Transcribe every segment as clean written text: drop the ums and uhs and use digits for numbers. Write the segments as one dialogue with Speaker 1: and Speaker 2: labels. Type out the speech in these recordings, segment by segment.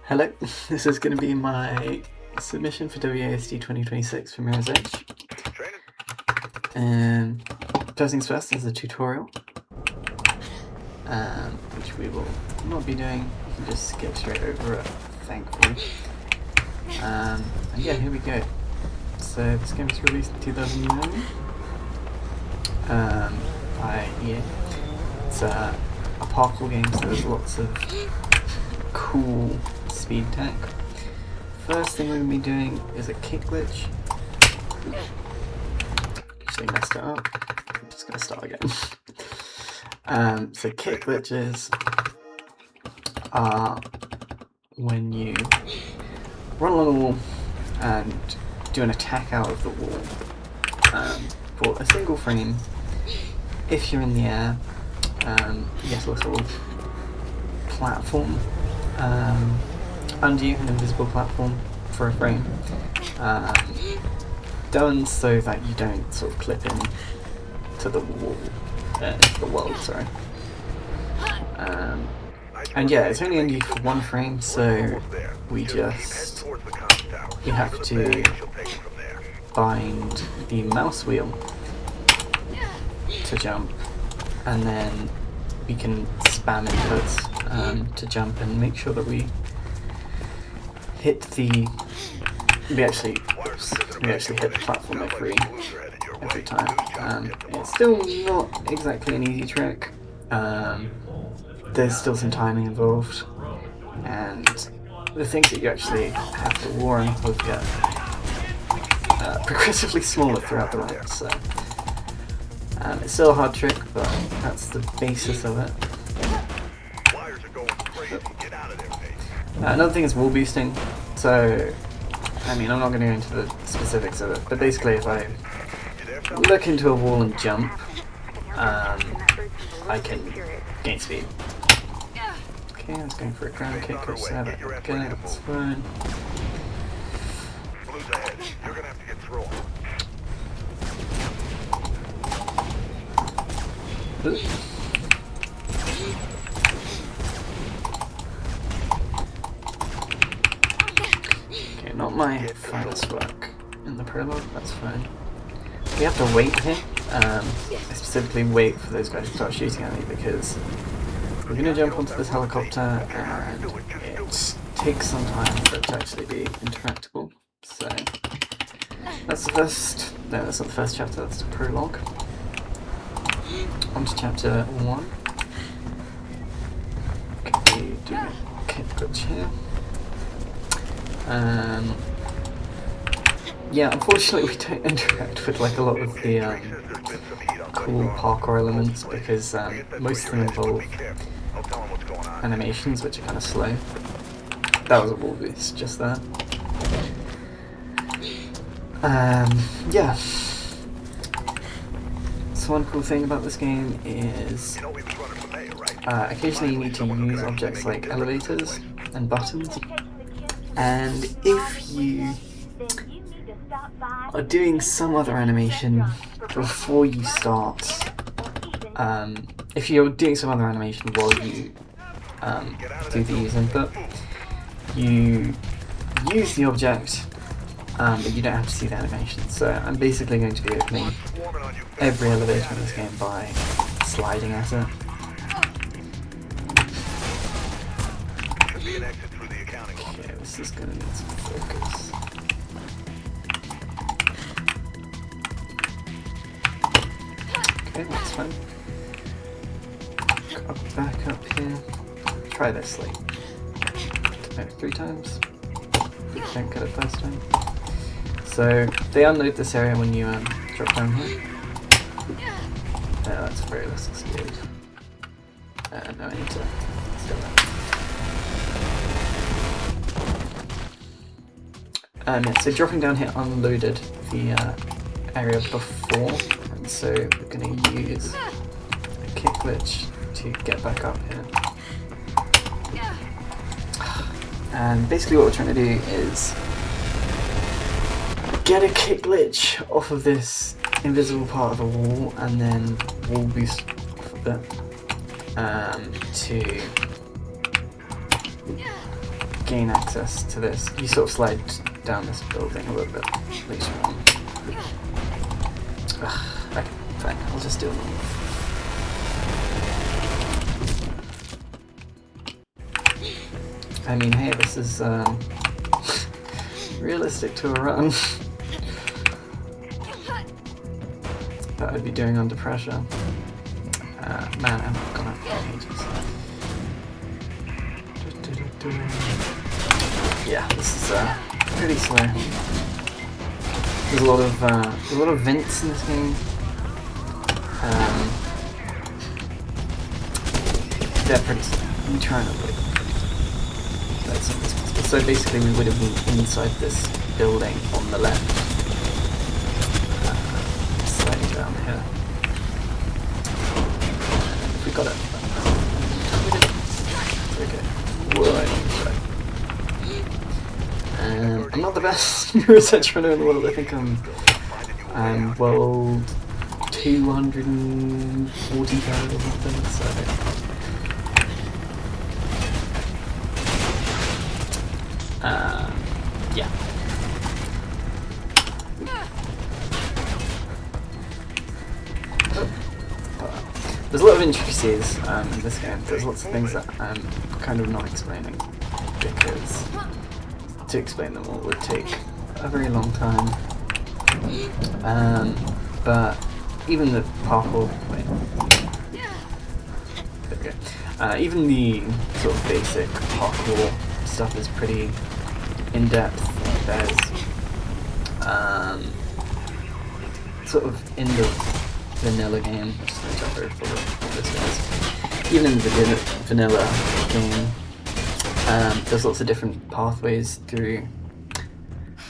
Speaker 1: Hello, this is going to be my submission for WASD 2026 for Mirror's Edge. And first things first is a tutorial, which we will not be doing. You can just skip straight over it, thankfully. And yeah, here we go. So this game was released in 2009 by EA. It's a parkour game, so there's lots of cool speed tech. First thing we're going to be doing is a kick glitch. Actually messed it up. I'm just going to start again. So kick glitches are when you run along a wall and do an attack out of the wall for a single frame. If you're in the air, you get a little platform under you, an invisible platform for a frame, done so that you don't sort of clip in to the wall, into the world, sorry. And yeah, it's only under you for one frame, so we have to bind the mouse wheel to jump, and then we can spam inputs to jump and make sure that we hit the we actually hit the platform every time. It's still not exactly an easy trick. There's still some timing involved, and the things that you actually have to warn will get progressively smaller throughout the run. So it's still a hard trick, but that's the basis of it. Another thing is wall boosting. So, I mean, I'm not going to go into the specifics of it, but basically if I look into a wall and jump, I can gain speed. Okay, I was going for a ground kick or 7. Okay, that's fine. Oops. Okay, not my finest work in the prologue, that's fine. We have to wait here. I specifically wait for those guys to start shooting at me because we're going to jump onto this helicopter and it takes some time for it to actually be interactable. So that's the first, no, that's not the first chapter, that's the prologue. On to chapter 1. Okay, do a kick glitch here. Yeah, unfortunately we don't interact with like a lot of the cool parkour elements because most of them involve animations which are kind of slow. That was a wall boost just there. Yeah. So one cool thing about this game is occasionally you need to use objects like elevators and buttons, and if you are doing some other animation before you start, if you're doing some other animation while you do the use input, you use the object, but you don't have to see the animation. So I'm basically going to be opening every elevator in this game by sliding at it. Okay, this is going to need some focus. Okay, that's fine. Back up here. Try this like maybe 3 times. Don't get it first time. So they unload this area when you drop down here. That's very less skewed. No, I need to still that. Yeah, so dropping down here unloaded the area before, and so we're going to use a kick glitch to get back up here. And basically what we're trying to do is get a kick glitch off of this invisible part of the wall and then wall boost off of it to gain access to this. You sort of slide down this building a little bit later on. Okay, fine, I'll just do it normal. I mean, hey, this is realistic to a run that I'd be doing under pressure. Man, I'm gonna ages. Yeah, this is pretty slow. There's a lot of vents in this game. They're pretty slow. I'm trying to avoid them. That's not responsible. So basically, we would have been inside this building on the left, sliding down here. If we got it. Okay. Whoa, I'm not the best research runner in the world. I think I'm world 243rd or something. So yeah. There's a lot of intricacies in this game. There's lots of things that I'm kind of not explaining because to explain them all would take a very long time. But even the parkour, even the sort of basic parkour stuff is pretty in depth. There's sort of in the vanilla game, just going to jump over for this guys. Even in the vanilla game, there's lots of different pathways through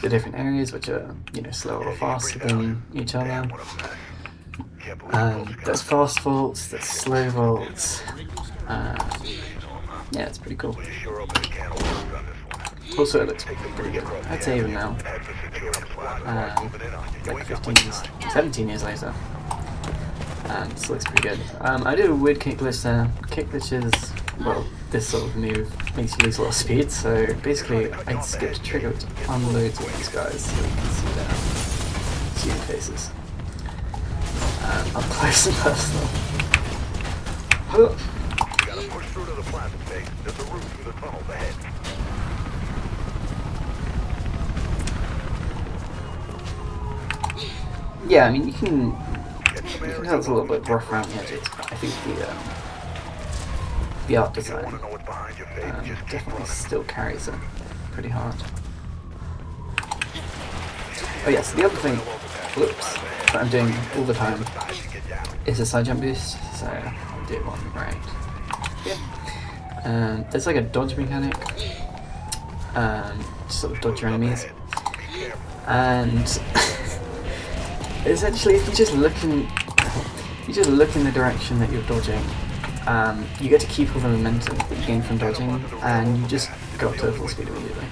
Speaker 1: the different areas, which are, you know, slower or faster than each other. There's fast vaults, there's slow vaults. Yeah, it's pretty cool. Also, it looks pretty good. I'd say even now, like 17 years later, this looks pretty good. I did a weird kick glitch there. Kick glitches, well, this sort of move makes you lose a lot of speed, so basically I skipped a trigger to unload all these guys so you can see their human faces. Up close and personal.
Speaker 2: Gotta push through to the plasma base. There's a route through the tunnels ahead.
Speaker 1: Yeah, I mean you can tell it's a little bit rough around the edges, but I think the art design definitely still carries it pretty hard. Oh yes, the other thing, whoops, that I'm doing all the time is a side jump boost, so I'll do one right here. There's like a dodge mechanic, to sort of dodge your enemies, and essentially if you just look in the direction that you're dodging, you get to keep all the momentum that you gain from dodging, and you just go up to full speed immediately.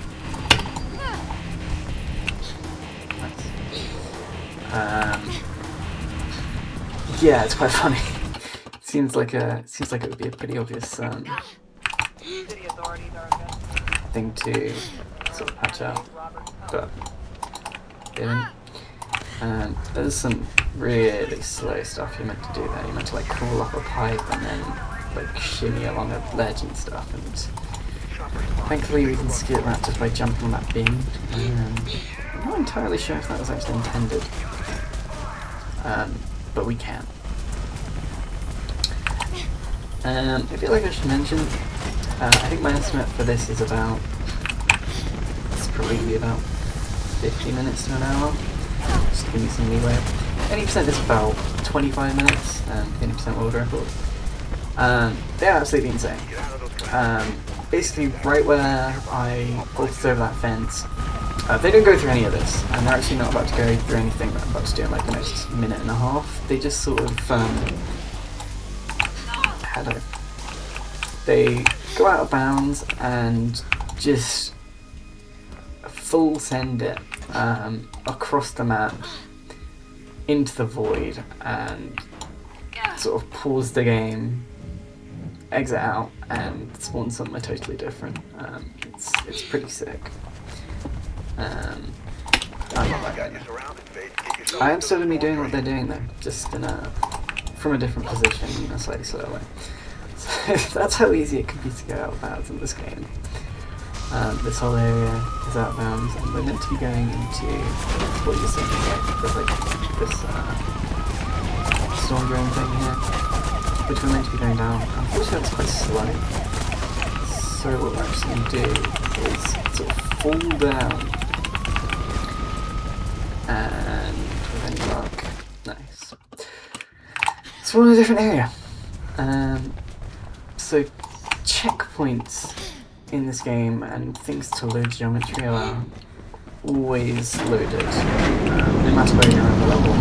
Speaker 1: Yeah, it's quite funny. Seems like it would be a pretty obvious thing to sort of patch out, but didn't. There's some really slow stuff you're meant to do there. You're meant to like crawl up a pipe and then like shimmy along a ledge and stuff, and thankfully we can skip that just by jumping on that beam. I'm not entirely sure if that was actually intended, but we can. I feel like I should mention, I think my estimate for this is it's probably about 50 minutes to an hour, just to give me some leeway. 80% is about 25 minutes, and 20% world record. They're absolutely insane. Basically, right where I vaulted over that fence, they don't go through any of this, and they're actually not about to go through anything that I'm about to do in like the next minute and a half. They just sort of, they go out of bounds and just full send it across the map into the void and sort of pause the game exit out and spawn somewhere totally different. It's pretty sick. I love that game. I am still going to be doing what they're doing though, just from a different position, slightly slower. So that's how easy it can be to go out of bounds in this game. This whole area is out of bounds, and we're meant to be going into what you're seeing here. There's like this storm drone thing here, which we're meant to be going down. Unfortunately, it's quite slow. So what we're actually going to do is sort of fall down, and with any luck, nice. So we're in a different area. So checkpoints in this game and things to load geometry are always loaded. No matter where you're on the level,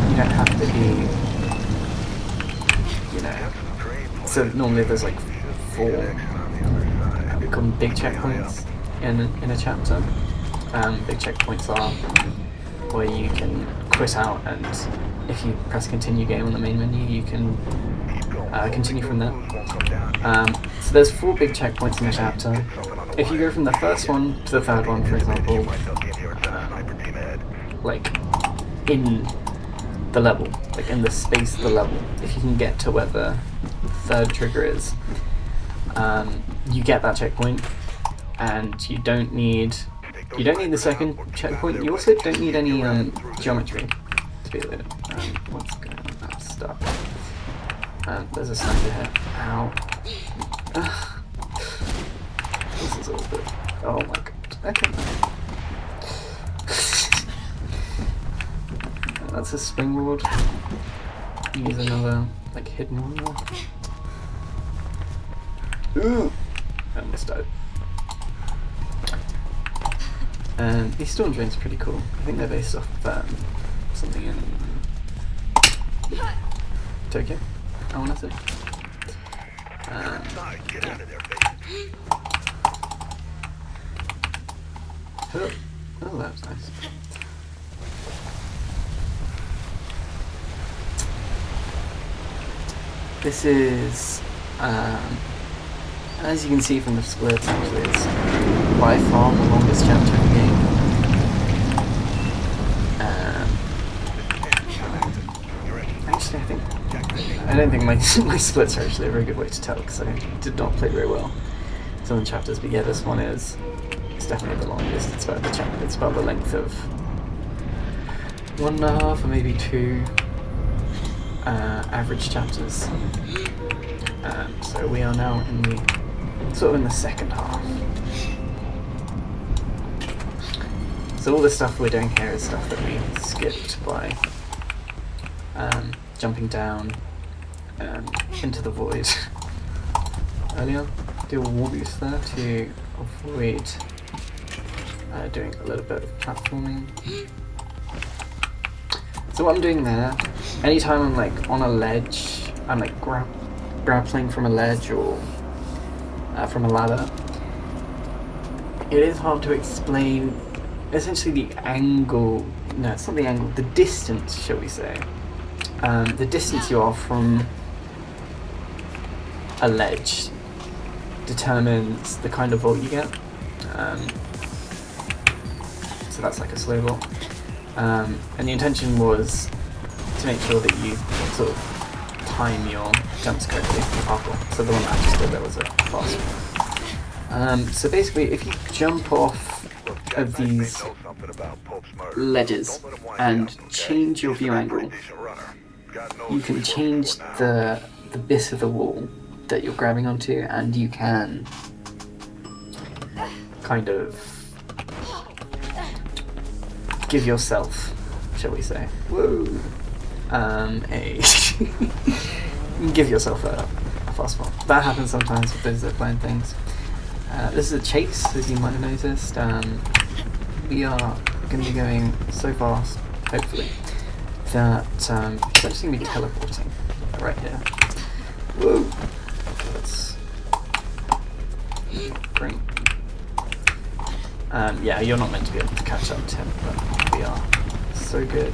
Speaker 1: you don't have to be, so normally there's like 4, we call them big checkpoints in a chapter. Big checkpoints are where you can quit out, and if you press continue game on the main menu, you can continue from there. So there's 4 big checkpoints in the chapter. If you go from the first one to the third one, for example, like in the level, like in the space of the level, if you can get to where the third trigger is, you get that checkpoint, and you don't need the second checkpoint. You also don't need any geometry to be loaded. What's going on? That's stuck. There's a sniper here. Ow. This is all good. Oh my god. Okay. That's a springboard. Use another, like, hidden one. Ooh! I almost died. And these storm drains are pretty cool. I think they're based off something in Tokyo, I want to say.
Speaker 2: Get out of there,
Speaker 1: Oh, that was nice. This is, as you can see from the splits, actually, it's by far the longest chapter in the game. Actually, I don't think my splits are actually a very good way to tell, because I did not play very well some of the chapters, but yeah, this one is definitely the longest. It's about the length of 1.5 or maybe 2 average chapters. So we are now in the second half. So all the stuff we're doing here is stuff that we skipped by jumping down into the void earlier. Do a wall boost there to avoid doing a little bit of platforming. So what I'm doing there, anytime I'm like on a ledge, I'm like grappling from a ledge or from a ladder, it is hard to explain essentially the angle, no, it's not the angle, the distance, shall we say. The distance you are from a ledge determines the kind of vault you get. So that's like a slow vault. And the intention was to make sure that you sort of time your jumps correctly for parkour. So the one that I just did, there was a fast one. So basically, if you jump off of these ledges and change your view angle, you can change the bit of the wall that you're grabbing onto, and you can kind of give yourself, shall we say, give yourself a fast fall. That happens sometimes with those zipline things. This is a chase, as you might have noticed. We are going to be going so fast, hopefully, that it's actually going to be teleporting right here. Whoa! That's great. Yeah, you're not meant to be able to catch up to him, but we are so good.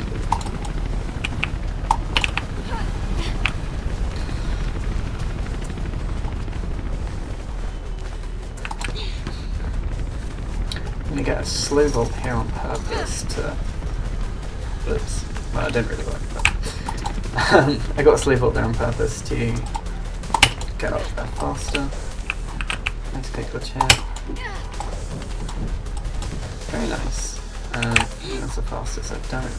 Speaker 1: going to get a slow vault here on purpose to... Oops. Well, it didn't really work, but... I got a slow vault there on purpose to get up there faster. Nice pick glitch here. Very nice. That's the fastest I've done it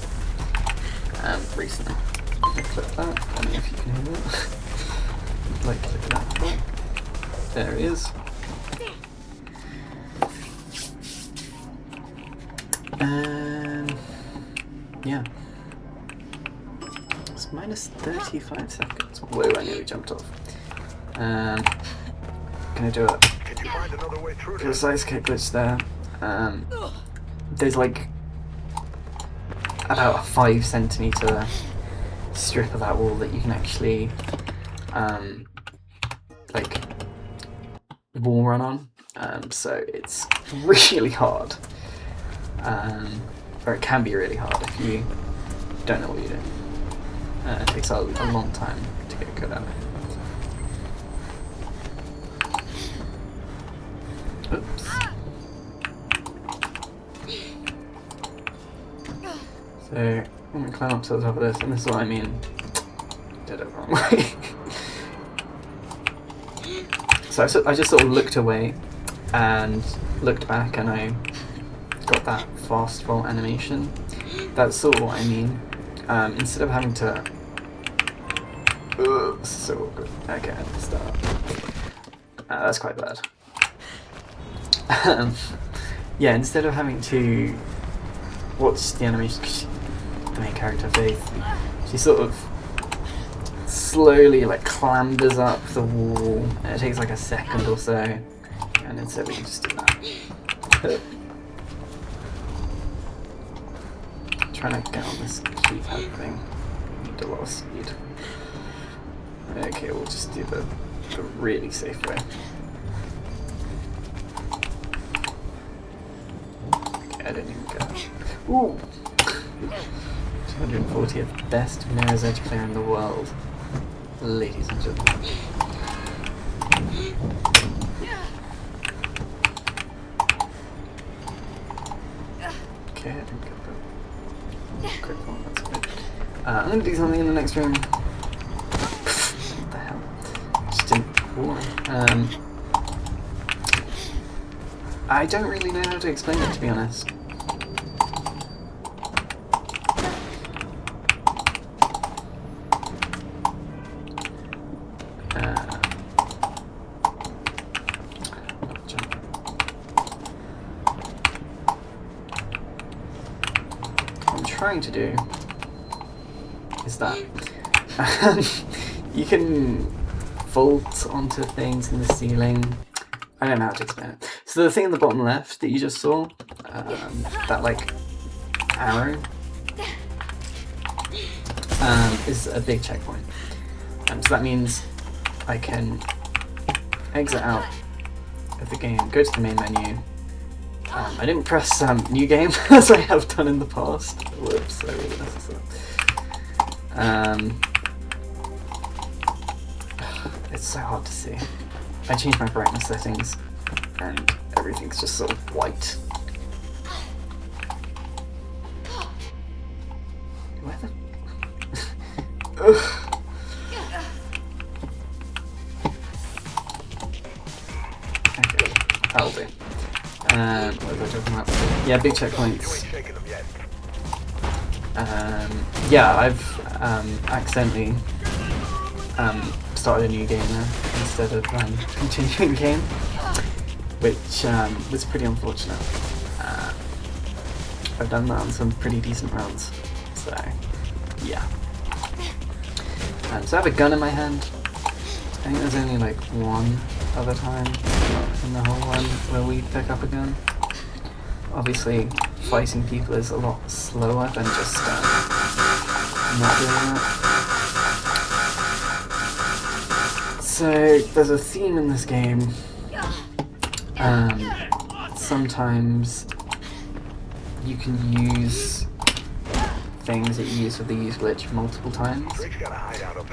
Speaker 1: recently. I'm going to clip that. I don't know if you can hear that. Like clip it out. There it is. Yeah. It's minus 35 seconds. Whoa, I nearly jumped off. Gonna do a
Speaker 2: Can you find another way through this?
Speaker 1: precise kick glitch there. There's like about a 5 centimeter strip of that wall that you can actually like wall run on. So it's really hard. Or it can be really hard if you don't know what you're doing. It takes a long time to get good at it. Oops. So I'm going to climb up to the top of this, and this is what I mean. Did it the wrong way. So I just sort of looked away and looked back, and I got that fast vault animation. That's sort of what I mean. Instead of having to... Ugh, so awkward. Okay, I messed that up. That's quite bad. Yeah, instead of having to watch the animation, the main character Faith, she sort of slowly like clambers up the wall, and it takes like a second or so, and instead we can just do that. Trying to get on this keypad thing. Need a lot of speed. Okay, we'll just do the really safe way. Okay, I didn't even get it. Ooh! 240th best Mirror's Edge player in the world. Ladies and gentlemen. Okay, I didn't get that. Quick one, that's good. I'm going to do something in the next room. What the hell? Just didn't warn. I don't really know how to explain it, to be honest. Trying to do is that you can vault onto things in the ceiling. I don't know how to explain it. So the thing in the bottom left that you just saw, that like arrow, is a big checkpoint. So that means I can exit out of the game, go to the main menu. I didn't press new game as I have done in the past. Whoops, I really messed this up. It's so hard to see. I changed my brightness settings and everything's just sort of white. Where the... Ugh. Okay, that'll do. What was I talking about? Yeah, big checkpoints. Yeah, I've accidentally started a new game there instead of continuing the game, which was pretty unfortunate. I've done that on some pretty decent rounds, so yeah. So I have a gun in my hand. I think there's only like one other time in the whole one where we pick up a gun. Obviously, fighting people is a lot slower than just not doing that. So there's a theme in this game. Sometimes you can use things that you use with the use glitch multiple times.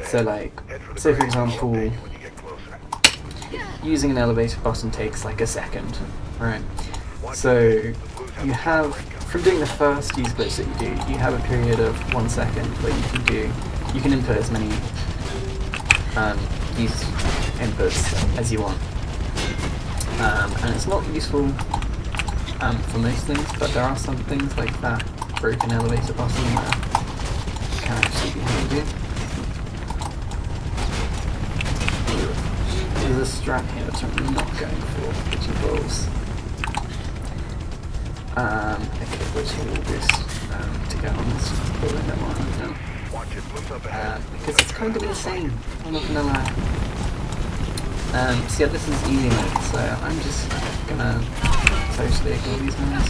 Speaker 1: So like, say for example, using an elevator button takes like a second, right? So you have, from doing the first use glitch that you do, you have a period of 1 second where you can input as many use inputs as you want. And it's not useful for most things, but there are some things like that broken elevator button that can actually be handy. There's a strat here which I'm not going for, which involves okay, which will boost to get on this building that one because it's kind of insane. I'm not gonna lie. So yeah, this is easy mode, so I'm just gonna totally ignore these ones.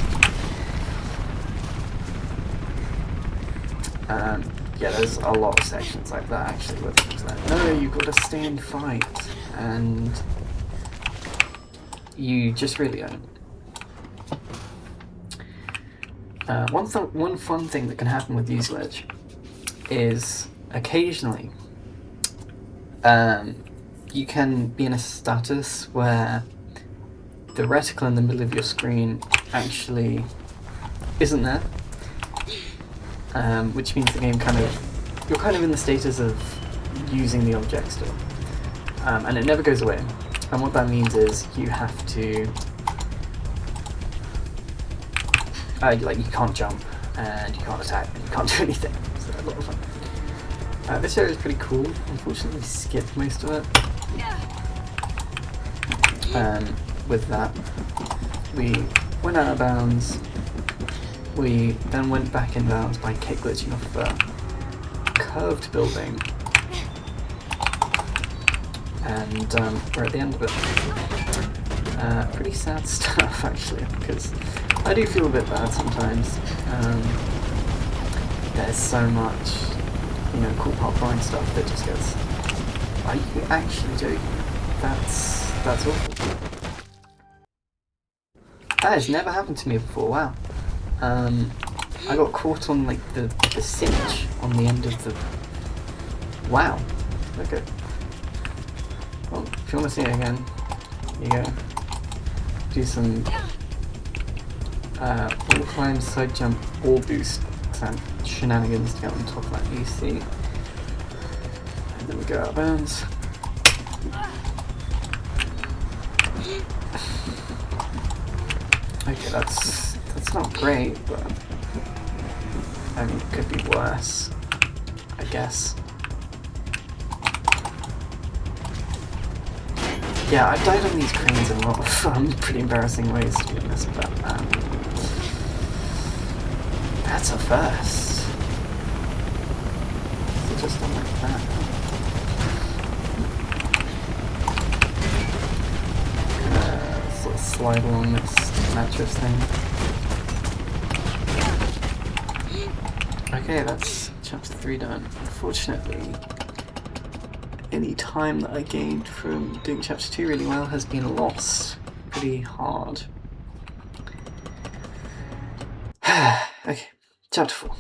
Speaker 1: Yeah, there's a lot of sections like that actually where it's like, no, you've got to stay and fight, and you just really don't. One fun thing that can happen with use glitch is occasionally you can be in a status where the reticle in the middle of your screen actually isn't there, which means the game you're kind of in the status of using the object still, and it never goes away. And what that means is you have to like you can't jump and you can't attack and you can't do anything. So a lot of fun. This area is pretty cool. Unfortunately, we skipped most of it. With that, we went out of bounds. We then went back in bounds by kick glitching off a curved building, and we're at the end of it. Pretty sad stuff actually, because I do feel a bit bad sometimes. There's so much, cool parkouring stuff that just goes, are you actually joking? That's awful. That has never happened to me before, wow. I got caught on like the cinch on the end of the... Wow. Okay. Well, if you want to see it again, here you go. Do some wall climb, side jump, or boost shenanigans to get on top of that EC. And then we go out of bounds. Okay, that's not great, but I mean, it could be worse, I guess. Yeah, I've died on these cranes in a lot of pretty embarrassing ways, to be honest, but that's a first. So just done like that. Sort of slide along this mattress thing. Okay, that's chapter 3 done. Unfortunately, any time that I gained from doing chapter 2 really well has been lost pretty hard. Okay, chapter 4.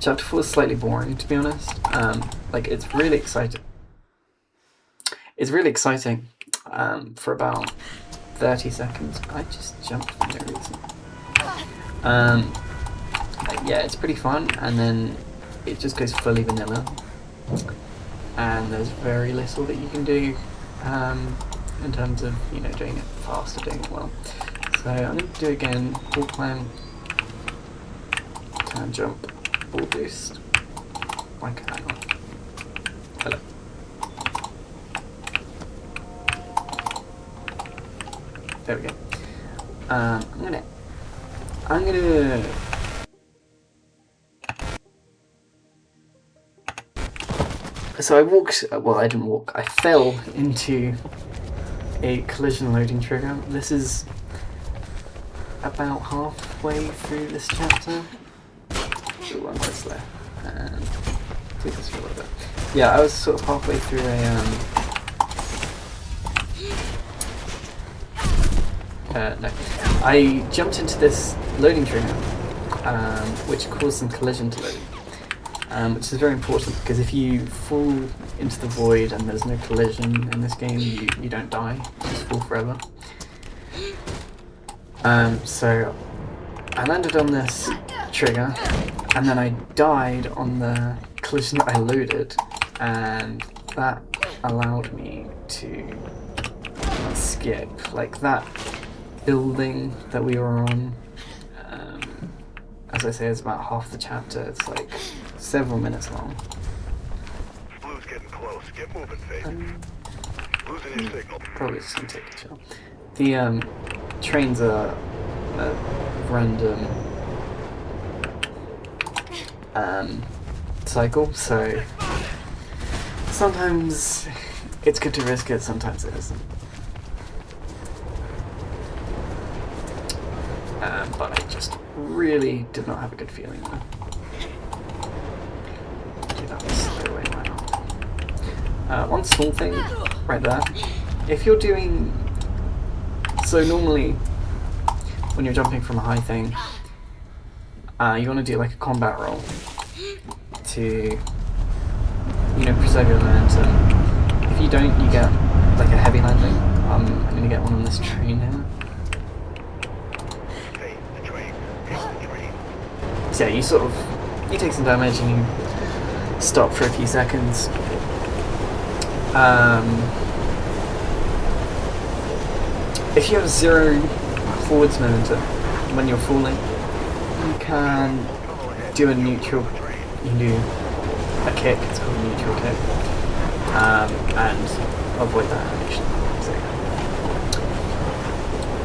Speaker 1: Chapter 4 is slightly boring, to be honest. Like, it's really exciting. It's really exciting for about 30 seconds. I just jumped for no reason. Yeah, it's pretty fun, and then it just goes fully vanilla. And there's very little that you can do in terms of, doing it fast or doing it well. So I'm going to do again, wall climb, turn jump, wall boost. Like, hang on. Hello. There we go. I'm gonna So I walked, well I didn't walk, I fell into a collision loading trigger. This is about halfway through this chapter. Ooh, one quite slow. And do this for a little bit. Yeah, I was sort of halfway through no. I jumped into this loading trigger, which caused some collision to load. Which is very important, because if you fall into the void and there's no collision in this game, you don't die, you just fall forever. So I landed on this trigger, and then I died on the collision that I loaded, and that allowed me to skip, like that building that we were on. As I say, it's about half the chapter. It's like several minutes long.
Speaker 2: Blue's getting close. Get moving, Faith. Losing your signal.
Speaker 1: Probably just gonna take a chill. The trains are a random cycle, so sometimes it's good to risk it, sometimes it isn't. But I just really did not have a good feeling there. Do that the slow way, why not? One small thing right there. If you're doing... So normally, when you're jumping from a high thing, you want to do like a combat roll to, you know, preserve your momentum. If you don't, you get like a heavy landing. I'm going to get one on this train here. So yeah, you take some damage and you stop for a few seconds. If you have 0 forwards momentum when you're falling, you can do a neutral, you can do a kick, it's called a neutral kick, and avoid that animation.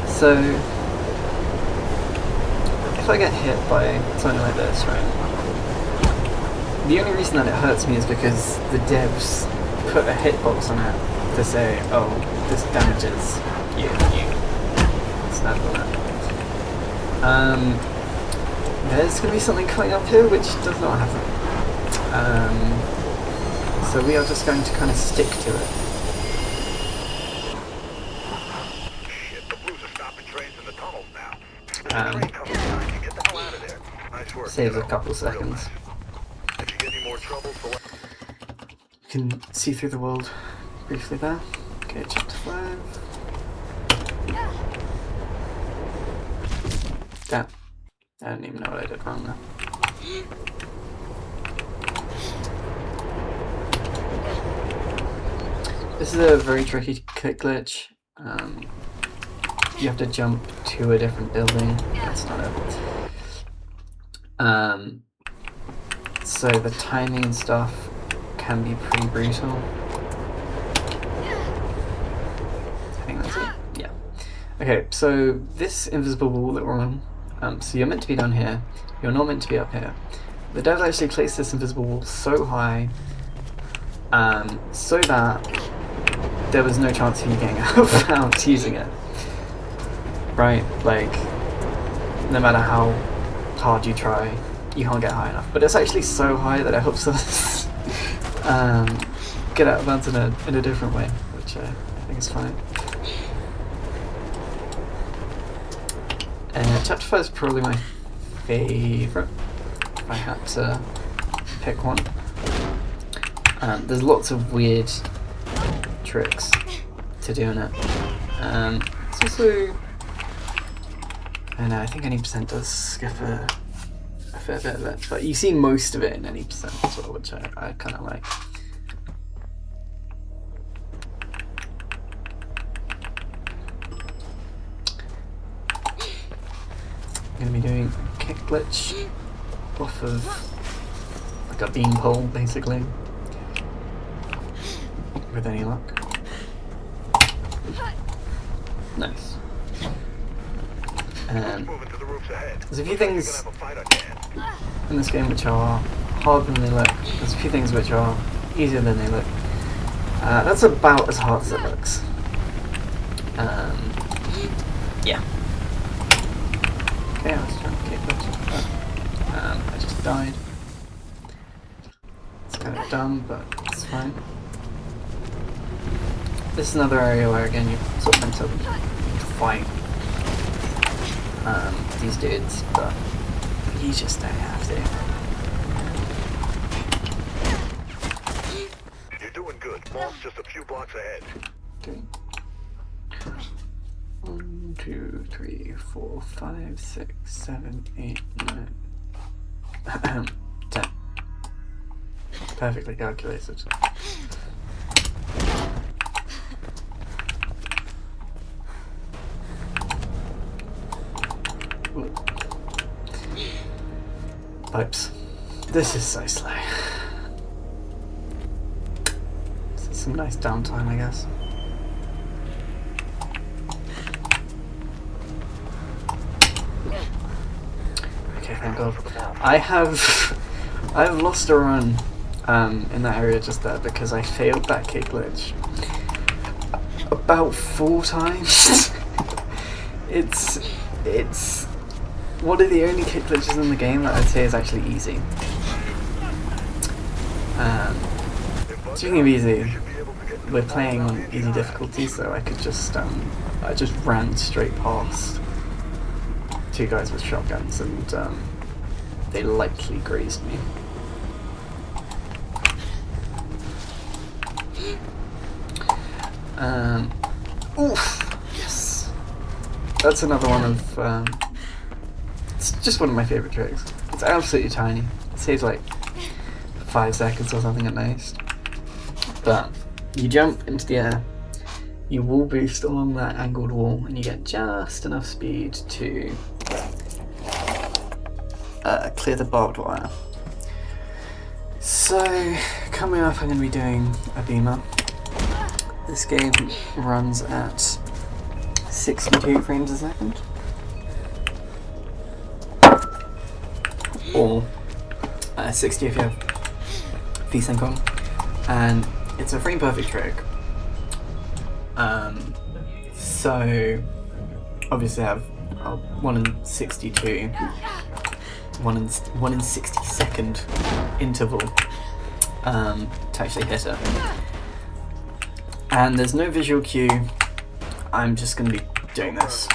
Speaker 1: So if I get hit by something like this, right, the only reason that it hurts me is because the devs put a hitbox on it to say, oh, this damages you. Snap on it. There's going to be something coming up here which does not happen. So we are just going to kind of stick to it.
Speaker 2: Shit, the Blues are stopping trains in the tunnels now. Train coming behind you. Get the hell out of there. Nice work.
Speaker 1: Saves a couple seconds.
Speaker 2: If you get any more trouble,
Speaker 1: You can see through the world briefly there. Okay, chapter 5. Damn. I don't even know what I did wrong there. This is a very tricky kick glitch. You have to jump to a different building. That's not it. So the timing and stuff can be pretty brutal. I think that's it. Yeah. Okay, so this invisible wall that we're on, so you're meant to be down here, you're not meant to be up here. The devs actually placed this invisible wall so high, so that there was no chance of you getting out without using it. Right? Like, no matter how hard you try, you can't get high enough. But it's actually so high that it helps us get out of bounds in a different way, which I think is fine. Chapter 5 is probably my favourite, if I had to pick one. There's lots of weird tricks to do in it. It's also... I don't know, I think any percent does skip a fair bit of it, but you see most of it in any percent as well, which I kind of like. I'm going to be doing a kick glitch off of like a beanpole, basically, with any luck. Nice. There's a few things in this game which are harder than they look. There's a few things which are easier than they look. That's about as hard as it looks. Yeah. Okay, I was trying to kick glitch. I just died. It's kind of dumb, but it's fine. This is another area where, again, you're sort of meant to fight these dudes, but you just don't have to.
Speaker 2: You're doing good. Ball's just a few blocks ahead.
Speaker 1: Okay. 1, 2, 3, 4, 5, 6, 7, 8, 9, 10. Perfectly calculated. Ooh. Pipes. This is so slow. This is some nice downtime, I guess. Okay, thank God. I've lost a run in that area just there because I failed that kick glitch about 4 times. It's one of the only kick glitches in the game that I'd say is actually easy. Speaking of easy, we're playing on easy difficulty, so I could just I just ran straight past 2 guys with shotguns, and they lightly grazed me. Oof! Yes! That's another one of, it's just one of my favourite tricks. It's absolutely tiny. It saves like 5 seconds or something at most. But you jump into the air, you wall boost along that angled wall, and you get just enough speed to clear the barbed wire. So, coming up I'm going to be doing a beamer. This game runs at 62 frames a second. Or 60 if you have VSync on. And it's a frame perfect trick. So, obviously I have a 1 in 62, 1 in 60-second interval to actually hit it. And there's no visual cue. I'm just going to be doing this.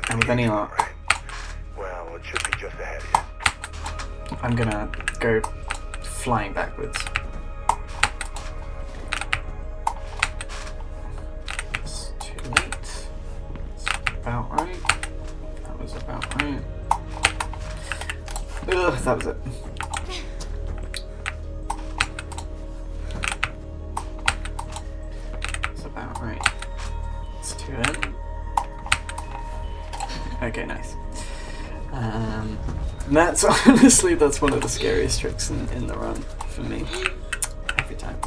Speaker 1: And with any luck,
Speaker 2: Well, it should be just ahead of you.
Speaker 1: I'm going to go flying backwards. It's too late. It's about right. That was about right. Ugh, that was it. Right, it's 2 in. Okay, nice. That's honestly, that's one of the scariest tricks in the run for me. Every time.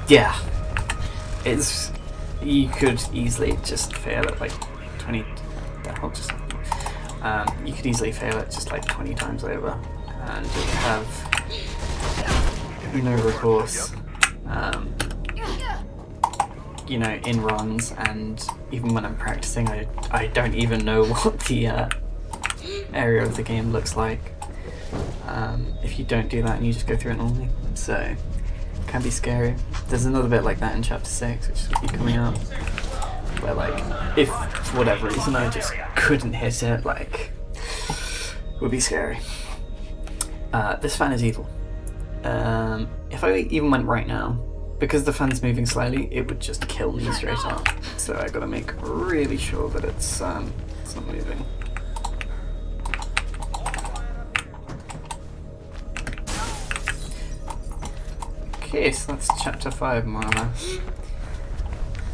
Speaker 1: Yeah. It's, you could easily just fail it like 20, you could easily fail it just like 20 times over, and you have no recourse. You know, in runs, and even when I'm practicing, I don't even know what the area of the game looks like if you don't do that and you just go through it normally. So, it can be scary. There's another bit like that in chapter 6, which will be coming up, where like, if for whatever reason I just couldn't hit it, like, it would be scary. This fan is evil. If I even went right now, because the fan's moving slowly, it would just kill me straight up. So I gotta make really sure that it's not moving. Okay, so that's chapter 5 more or less.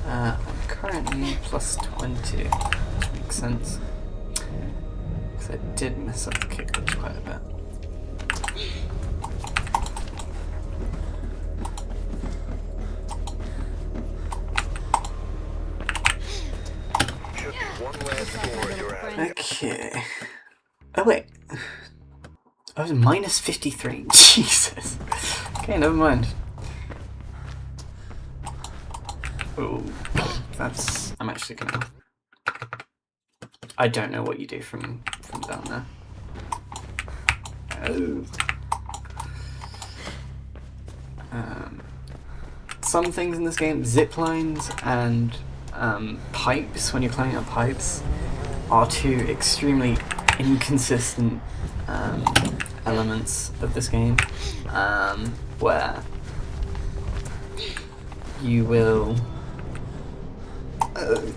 Speaker 1: I'm currently plus 20, which makes sense. Because I did mess up the kick glitch quite a bit. Okay. Oh wait. I was minus 53. Jesus. Okay, never mind. Oh, that's. I'm actually gonna. I don't know what you do from down there. Oh. Some things in this game, zip lines and pipes, when you're climbing up pipes, are 2 extremely inconsistent elements of this game, where you will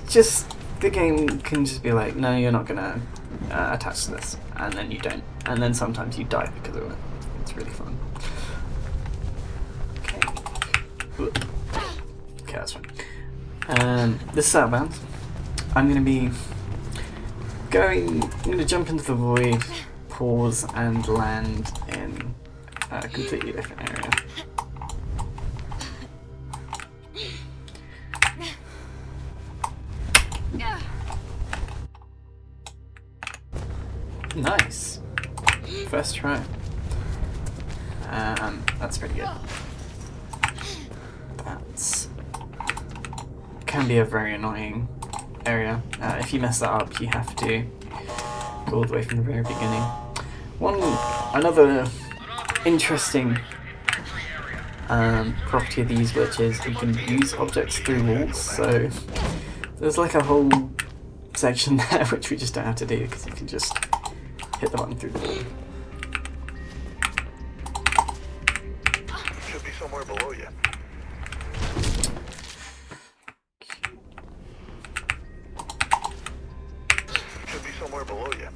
Speaker 1: just the game can just be like, no, you're not gonna attach to this, and then you don't, and then sometimes you die because of it. It's really fun. Okay, that's fine. This is Outbound. I'm gonna jump into the void, pause, and land in a completely different area. Nice. First try. That's pretty good. That's can be a very annoying area. If you mess that up, you have to go all the way from the very beginning. Another interesting property of these glitches, you can use objects through walls. So there's like a whole section there which we just don't have to do because you can just hit the button through the wall.
Speaker 2: Should be somewhere below you. Should be somewhere below you.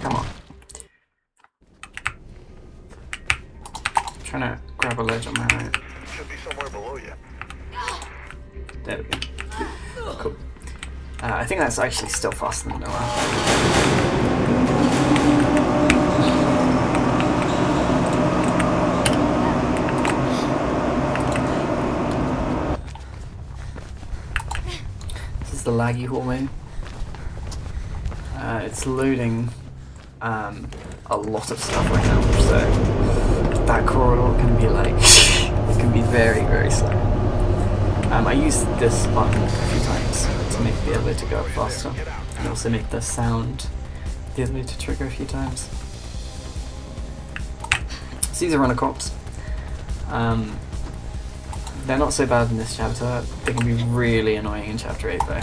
Speaker 1: Come on. I'm trying to grab a ledge on my right.
Speaker 2: Should be somewhere below you.
Speaker 1: There we go. Cool. I think that's actually still faster than Noah. This is the laggy hallway. It's loading a lot of stuff right now, so that corridor can be like it can be very, very slow. I used this button a few times to make the elevator go up faster, and also make the sound the elevator trigger a few times. So these are runner cops. They're not so bad in this chapter. They can be really annoying in chapter 8 though.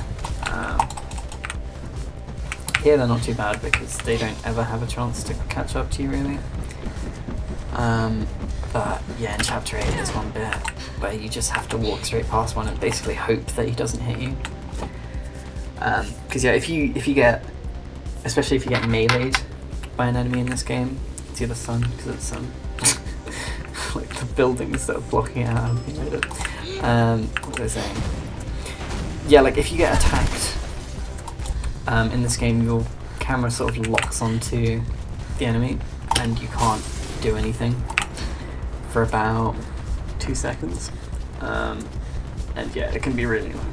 Speaker 1: Here they're not too bad because they don't ever have a chance to catch up to you really. But yeah, in chapter 8 there's one bit where you just have to walk straight past one and basically hope that he doesn't hit you. Because yeah, if you get, especially if you get meleeed by an enemy in this game, it's either sun, because it's like the buildings that are blocking it out. What was I saying? Yeah, like if you get attacked in this game, your camera sort of locks onto the enemy and you can't do anything for about 2 seconds. And yeah, it can be really annoying.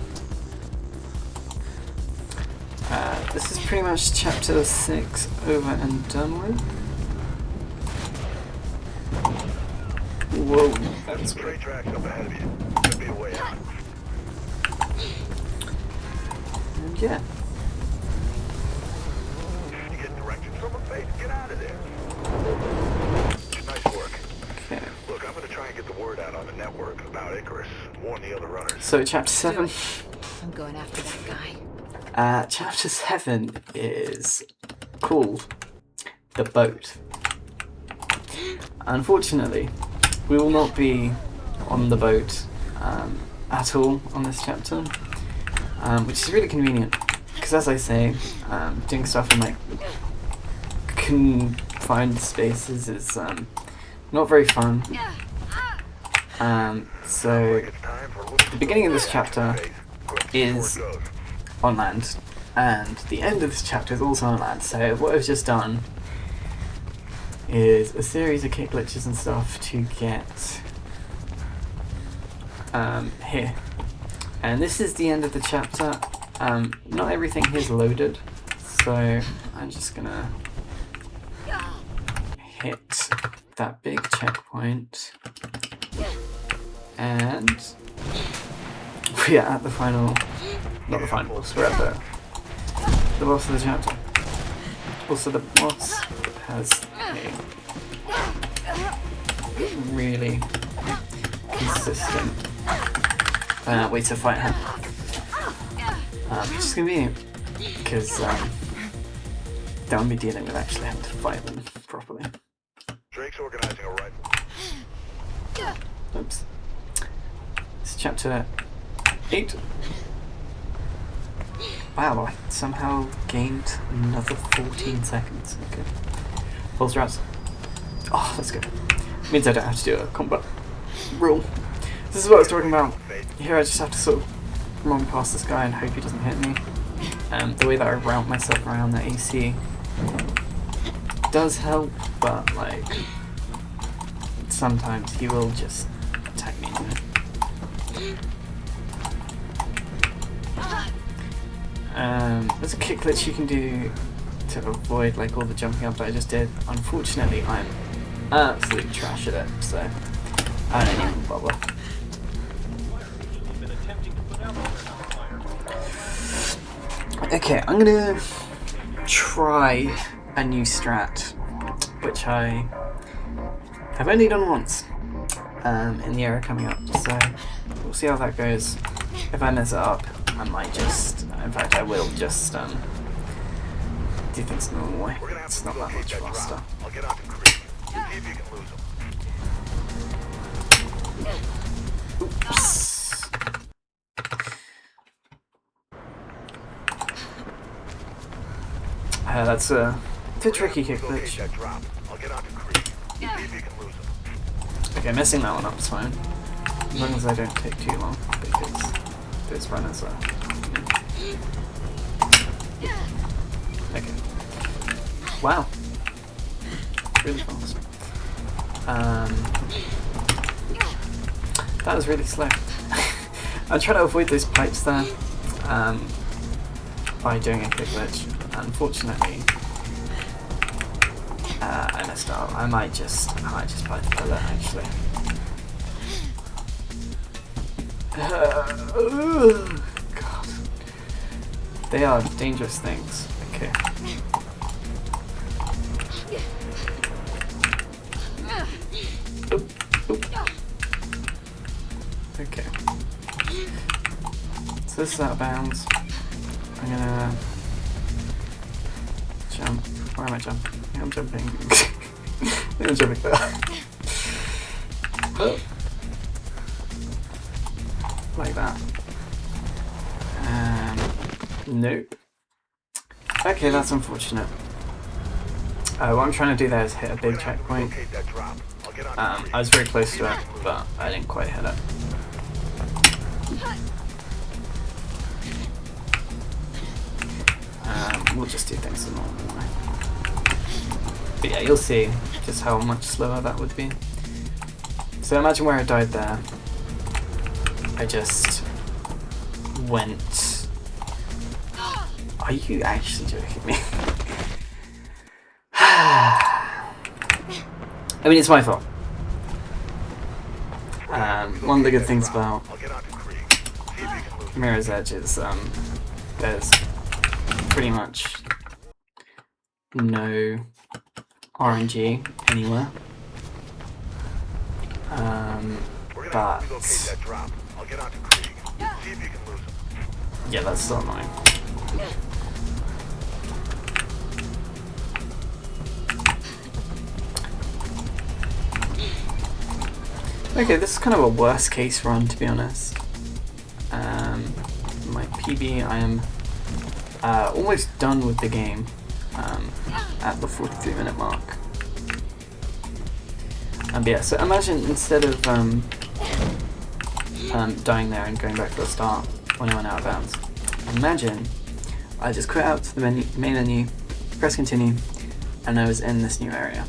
Speaker 1: This is pretty much chapter 6 over and done with. Whoa, that's
Speaker 2: Train tracks up ahead of you. Could be a way out.
Speaker 1: And yeah.
Speaker 2: You get directions from a face. Get out of there. Nice work.
Speaker 1: Okay.
Speaker 2: Look, I'm gonna try and get the word out on the network about Icarus. Warn the other runners.
Speaker 1: So chapter 7.
Speaker 3: I'm going after that guy.
Speaker 1: Chapter 7 is called The Boat. Unfortunately, we will not be on the boat at all on this chapter, which is really convenient because, as I say, doing stuff in like confined spaces is not very fun. So the beginning of this chapter is on land, and the end of this chapter is also on land. So what I've just done is a series of kick glitches and stuff to get here. And this is the end of the chapter. Not everything here is loaded, so I'm just gonna hit that big checkpoint, and we are at the final, not the final boss, we're at the boss of the chapter. Also, the boss has a really consistent way to fight him, which is convenient because they won't be dealing with actually having to fight them properly.
Speaker 2: Drake's organizing a rifle.
Speaker 1: Oops. It's chapter 8. Wow, I somehow gained another 14 seconds. Okay. Full straps. Oh, that's good. Means I don't have to do a combat rule. This is what I was talking about. Here I just have to sort of run past this guy and hope he doesn't hit me. The way that I route myself around the AC does help, but like sometimes he will just attack me. There's a kick glitch you can do to avoid like all the jumping up that I just did. Unfortunately, I'm absolute trash at it, so I don't even bother. Okay, I'm gonna try a new strat, which I have only done once in the era coming up, so we'll see how that goes. If I mess it up, I might just, in fact I will just do things the normal way. It's not that much faster.
Speaker 2: I'll get out to Creek. See if you can lose them.
Speaker 1: Oops. That's a tricky kick glitch.
Speaker 2: I'll get out to Creek. See if you can lose them.
Speaker 1: Okay, messing that one up is fine. As long as I don't take too long, because those runners are... Okay. Wow. Really fast. That was really slow. I'm trying to avoid those pipes there by doing a kick glitch. Unfortunately, I messed up. I might just bite the bullet actually. God, they are dangerous things. Okay. Oop, oop. Okay. So this is out of bounds. I'm gonna jump. Where am I jumping? I think I'm jumping. I think I'm jumping there. Oh. Like that. Nope. Okay, that's unfortunate. What I'm trying to do there is hit a big checkpoint. I was very close to it, but I didn't quite hit it. We'll just do things the normal way. But yeah, you'll see just how much slower that would be. So imagine where I died there. I just went... Are you actually joking me? I mean, it's my fault. One of the good things about Mirror's Edge is there's pretty much no RNG anywhere. But yeah, that's still annoying. Okay, this is kind of a worst case run, to be honest. My PB, I am almost done with the game at the 43-minute mark. Yeah, so imagine instead of dying there and going back to the start when I went out of bounds, imagine I just quit out to the main menu, press continue, and I was in this new area.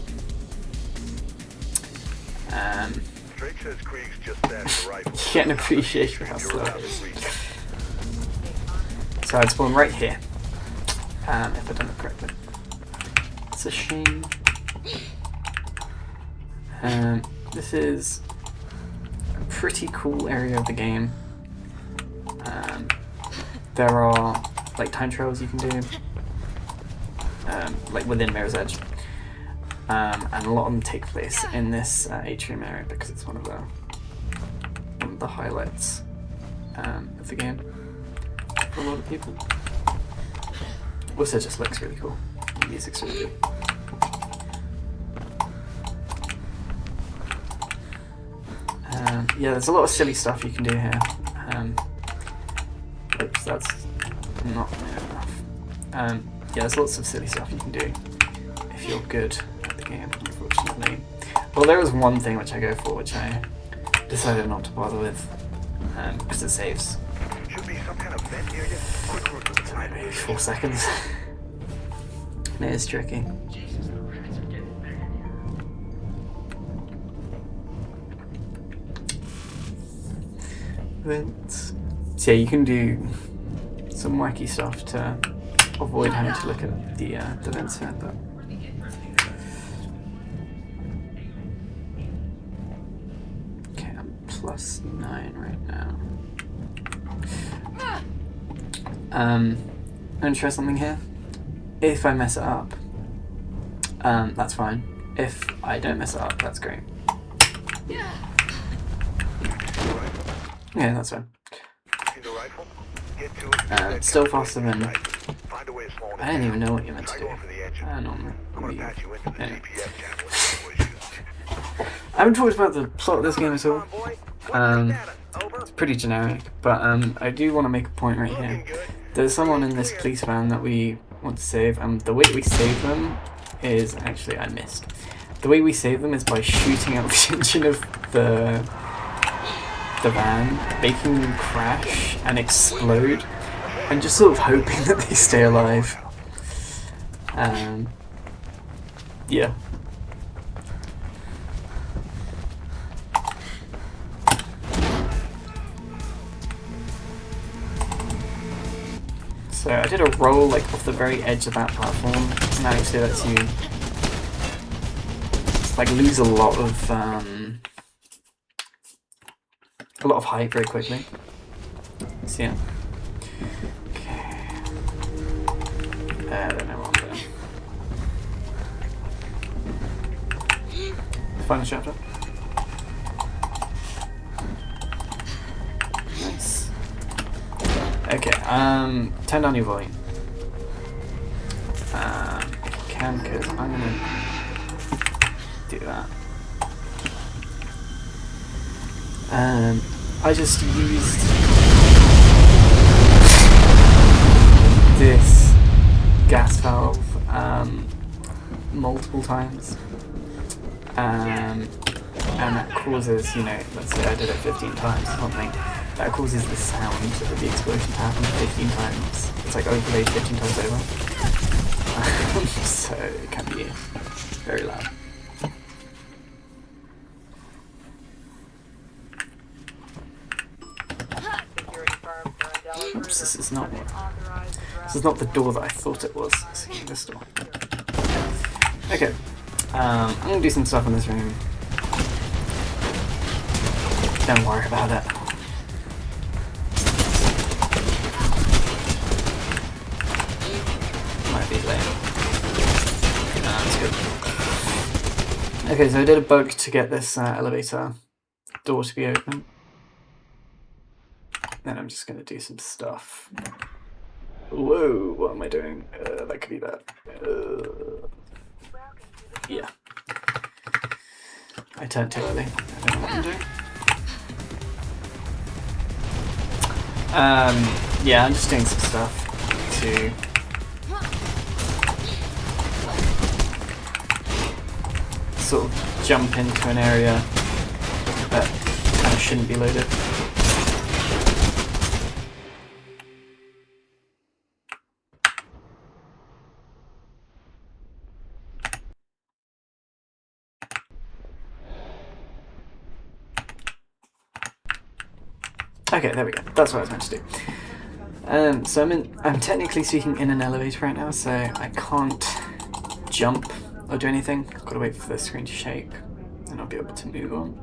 Speaker 1: You get an appreciation for how slow it is. So I'd spawn right here, if I've done it correctly. It's a shame. This is a pretty cool area of the game. There are like time trials you can do, like within Mirror's Edge, and a lot of them take place in this atrium area because it's one of the highlights of the game for a lot of people. Also, it just looks really cool. The music's really good. Yeah, there's a lot of silly stuff you can do here. Oops, that's not enough. Yeah, there's lots of silly stuff you can do if you're good at the game, unfortunately. Well, there was one thing which I go for, which I decided not to bother with, because it saves.
Speaker 2: Should be some kind of vent near you. Quick route to the
Speaker 1: So maybe 4 seconds. It is tricky. Vents. So yeah, you can do some wacky stuff to avoid having to look at the vents here, but okay, I'm +9 right now. I'm gonna try something here. If I mess it up, that's fine. If I don't mess it up, that's great. Yeah, that's fine. Still faster than... I don't even know what you're meant to do. I don't know. Anyway. I haven't talked about the plot of this game at all. It's pretty generic, but I do want to make a point right here. There's someone in this police van that we want to save, and the way we save them is... Actually, I missed. The way we save them is by shooting out the engine of the van, making them crash and explode, and just sort of hoping that they stay alive. Yeah. So I did a roll like off the very edge of that platform, and that actually lets you like lose a lot of height very quickly. So yeah. Okay. I don't know what I'm doing. Final chapter. Nice. Okay, turn down your volume. If you can, because I'm gonna do that. I just used this gas valve multiple times, and that causes, you know, let's say I did it 15 times or something, that causes the sound of the explosion to happen 15 times. It's like overlaid 15 times over. So it can be very loud. Oops, this is not the door that I thought it was. This is this door. Okay, I'm gonna do some stuff in this room. Don't worry about it. Might be late. Nah, that's good. Okay, so I did a bug to get this elevator door to be open. Then I'm just going to do some stuff. Whoa, what am I doing? That could be bad. Yeah. I turned too early. I don't know what I'm doing. Yeah, I'm just doing some stuff to... sort of jump into an area that kind of shouldn't be loaded. Okay, there we go. That's what I was meant to do. So I'm technically speaking in an elevator right now, so I can't jump or do anything. I've got to wait for the screen to shake, and I'll be able to move on.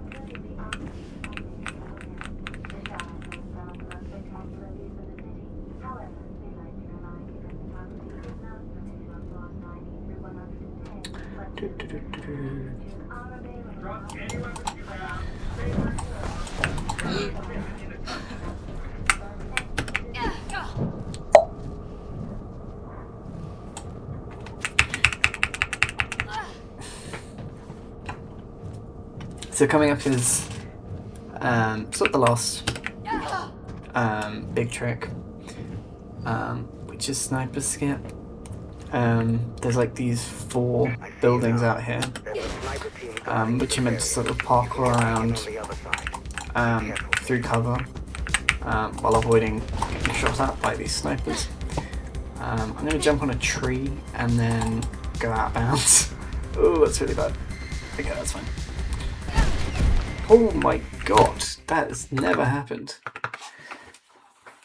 Speaker 1: So coming up is sort of the last big trick. which is sniper skip. There's like these 4 buildings out here, which you're meant to sort of parkour around through cover while avoiding getting shot at by these snipers. I'm going to jump on a tree and then go out of bounds. Oh, that's really bad. Okay, that's fine. Oh my god, that has never happened.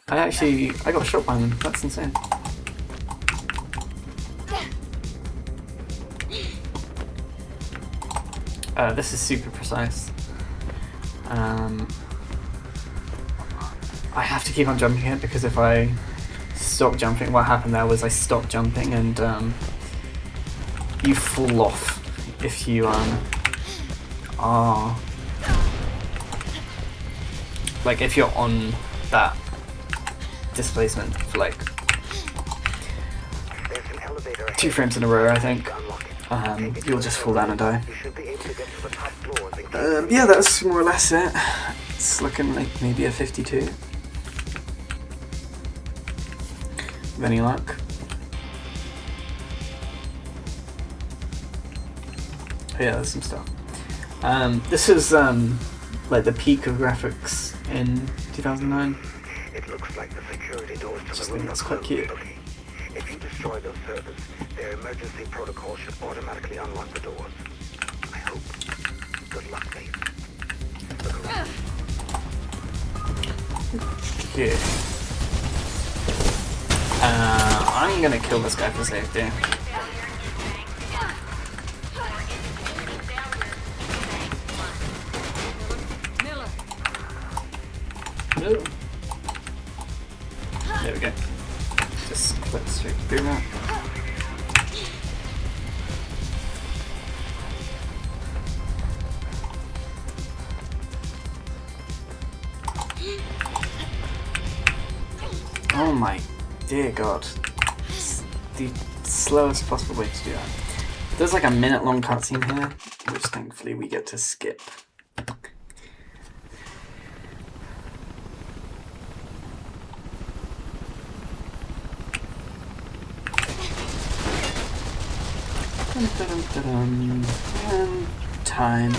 Speaker 1: I got shot by them. That's insane. This is super precise. I have to keep on jumping it because if I stop jumping, what happened there was I stopped jumping and you fall off if you are like if you're on that displacement for like 2 frames in a row, I think. You'll just fall down and die. Yeah, that's more or less it. It's looking like maybe a 52. With any luck. Oh yeah, there's some stuff. This is like the peak of graphics in 2009.
Speaker 2: It looks like the security doors to
Speaker 1: Just
Speaker 2: the room
Speaker 1: think that's
Speaker 2: are
Speaker 1: quite
Speaker 2: closed.
Speaker 1: cute.
Speaker 2: If you destroy those servers, their emergency protocol should automatically unlock the doors. I hope. Good luck, mate. Look around.
Speaker 1: Yeah. I'm gonna kill this guy for safety. No. There we go. Just clip straight through that. Oh my dear god. It's the slowest possible way to do that. There's like a minute-long cutscene here, which thankfully we get to skip. And time.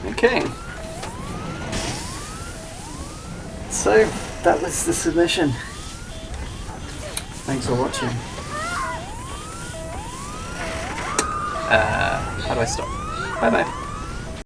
Speaker 1: Okay. So, that was the submission. Thanks for watching. How do I stop? Bye bye.